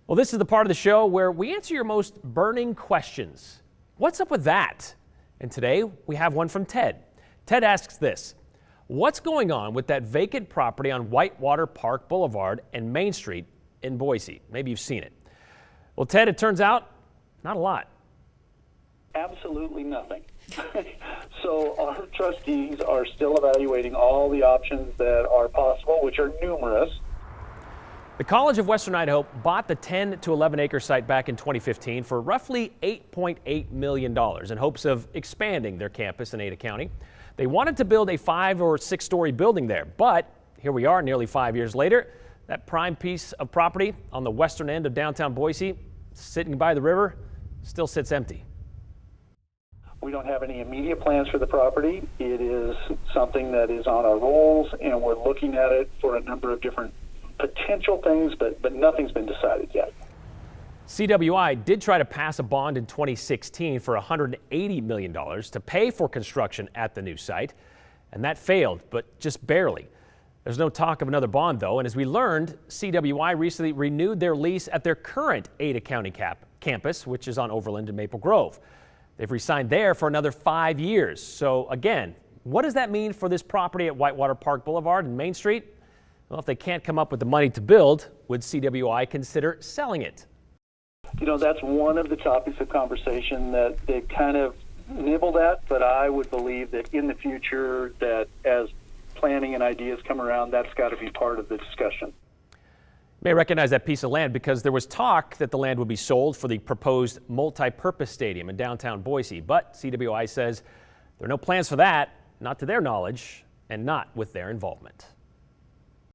Well, this is the part of the show where we answer your most burning questions. What's up with that? And today we have one from Ted. Ted asks this: what's going on with that vacant property on Whitewater Park Boulevard and Main Street in Boise? Maybe you've seen it. Well, Ted, it turns out not a lot. Absolutely nothing. So our trustees are still evaluating all the options that are possible, which are numerous. The College of Western Idaho bought the 10 to 11 acre site back in 2015 for roughly $8.8 million in hopes of expanding their campus in Ada County. They wanted to build a 5 or 6 story building there, but here we are nearly 5 years later. That prime piece of property on the western end of downtown Boise, sitting by the river, still sits empty. We don't have any immediate plans for the property. It is something that is on our rolls, and we're looking at it for a number of different potential things, but nothing's been decided yet. CWI did try to pass a bond in 2016 for $180 million to pay for construction at the new site, and that failed, but just barely. There's no talk of another bond, though, and as we learned, CWI recently renewed their lease at their current Ada County campus, which is on Overland and Maple Grove. They've re-signed there for another 5 years. So again, what does that mean for this property at Whitewater Park Boulevard and Main Street? Well, if they can't come up with the money to build, would CWI consider selling it? You know, that's one of the topics of conversation that they've kind of nibbled at, but I would believe that in the future, that as planning and ideas come around, that's got to be part of the discussion. You may recognize that piece of land because there was talk that the land would be sold for the proposed multi-purpose stadium in downtown Boise, but CWI says there are no plans for that, not to their knowledge, and not with their involvement.